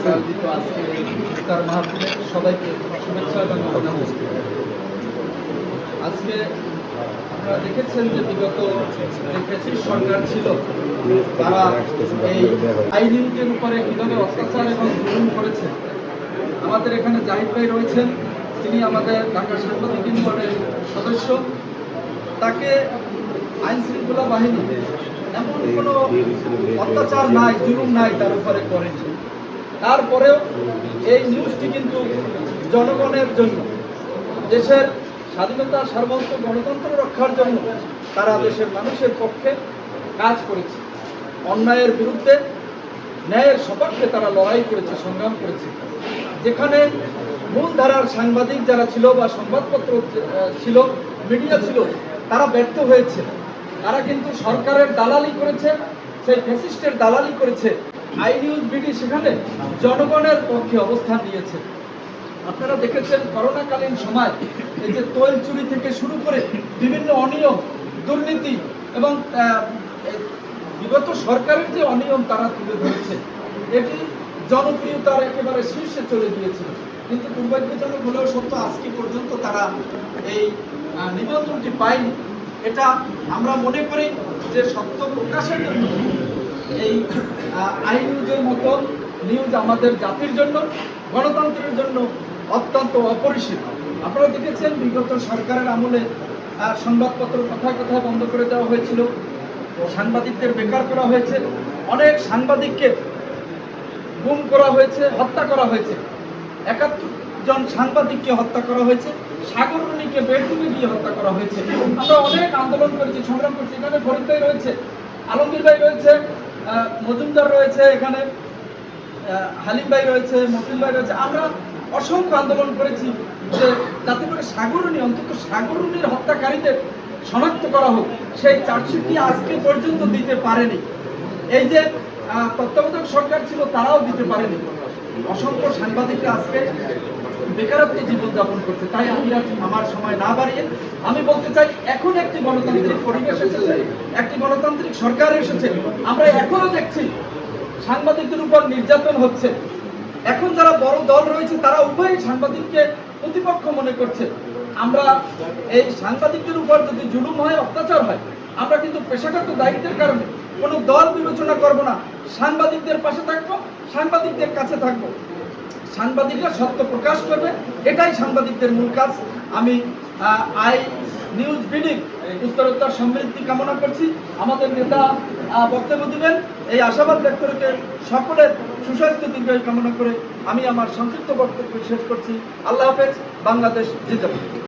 আয়োজিত আজকে ইফতার মাহফিলে সবাইকে শুভেচ্ছা এবং অভিনন্দন। আজকে আপনারা দেখেছেন যে বিগত যে ফ্যাসিস্ট সরকার ছিল তারা এই আইনজীবীদের উপরে কীভাবে অত্যাচার এবং জুলুম করেছে। আমাদের এখানে জাহিদ ভাই রয়েছেন, তিনি আমাদের ঢাকা সাংবাদিক ইউনিয়নের সদস্য। তাকে আইন শৃঙ্খলা বাহিনী এমন কোনো অত্যাচার নাই, জুলুম নাই তার উপরে করেছে। তারপরেও এই নিউজটি কিন্তু জনগণের জন্য, দেশের স্বাধীনতা সার্বভৌমত্ব গণতন্ত্র রক্ষার জন্য তারা দেশের মানুষের পক্ষে কাজ করেছে। অন্যায়ের বিরুদ্ধে ন্যায়ের সপক্ষে তারা লড়াই করেছে, সংগ্রাম করেছে। যেখানে মূলধারার সাংবাদিক যারা ছিল বা সংবাদপত্র ছিল, মিডিয়া ছিল, তারা ব্যর্থ হয়েছে। তারা কিন্তু সরকারের দালালি করেছে, সেই ফ্যাসিস্টের দালালি করেছে। আই নিউজ বিডি সেখানে জনগণের পক্ষে অবস্থান নিয়েছে। আপনারা দেখেছেন করোনাকালীন সময় এই যে তৈল চুরি থেকে শুরু করে বিভিন্ন অনিয়ম, দুর্নীতি এবং বিগত সরকারের যে অনিয়ম তারা তুলে ধরেছে, এটি জনপ্রিয়তার একেবারে শীর্ষে চলে গিয়েছিল। কিন্তু দুর্ভাগ্যজনক হলেও সত্য, আজকে পর্যন্ত তারা এই নিবন্ধনটি পায়নি। এটা আমরা মনে করি যে সত্য প্রকাশের জন্য এই আই নিউজের মতো নিউজ আমাদের জাতির জন্য, গণতন্ত্রের জন্য অত্যন্ত অপরিসীম। আপনারা দেখেছেন বিগত সরকারের আমলে সংবাদপত্র কথায় কথায় বন্ধ করে দেওয়া হয়েছিল, সাংবাদিকদের বেকার করা হয়েছে, অনেক সাংবাদিককে গুম করা হয়েছে, হত্যা করা হয়েছে। ৭১ জন সাংবাদিককে হত্যা করা হয়েছে, সাগররুনিকে বেডরুমে গিয়ে হত্যা করা হয়েছে। আমরা অনেক আন্দোলন করেছি, সংগ্রাম করেছি। এখানে ফরিদ ভাই রয়েছে, আলমগীর ভাই রয়েছে, মজুমদার রয়েছে, এখানে হালিম ভাই রয়েছে, মতিন ভাই রয়েছে। আমরা অসংখ্য আন্দোলন করেছি যে যাতে করে সাগররুনি, অন্তত সাগররুনির হত্যাকারীদের শনাক্ত করা হোক। সেই চার্জশিটটি আজকে পর্যন্ত দিতে পারেনি। এই যে তত্ত্বাবধায়ক সরকার ছিল তারাও দিতে পারেনি। অসংখ্য সাংবাদিকরা আজকে বেকারত্ব জীবনযাপন করছে। তাই আমি আজ আমার সময় না বাড়িয়ে আমি বলতে চাই, এখন একটি গণতান্ত্রিক পরিবেশ এসেছে, একটি গণতান্ত্রিক সরকার এসেছে। আমরা এখনো দেখছি সাংবাদিকদের উপর নির্যাতন হচ্ছে। এখন যারা বড় দল রয়েছে তারা উভয়ই সাংবাদিককে প্রতিপক্ষ মনে করছে। আমরা এই সাংবাদিকদের উপর যদি জুলুম হয়, অত্যাচার হয়, আমরা কিন্তু পেশাগত দায়িত্বের কারণে কোনো দল বিবেচনা করব না। সাংবাদিকদের পাশে থাকবো, সাংবাদিকদের কাছে থাকবো। সাংবাদিকরা সত্য প্রকাশ করবে, এটাই সাংবাদিকদের মূল কাজ। আমি আই নিউজ বিডি উত্তরোত্তর সমৃদ্ধি কামনা করছি। আমাদের নেতা বক্তব্য দিবেন, এই আশাবাদ ব্যক্ত রেখে সকলের সুস্বাস্থ্য দীর্ঘায়ু কামনা করে আমি আমার সংক্ষিপ্ত বক্তব্য শেষ করছি। আল্লাহ হাফেজ। বাংলাদেশ জিন্দাবাদ।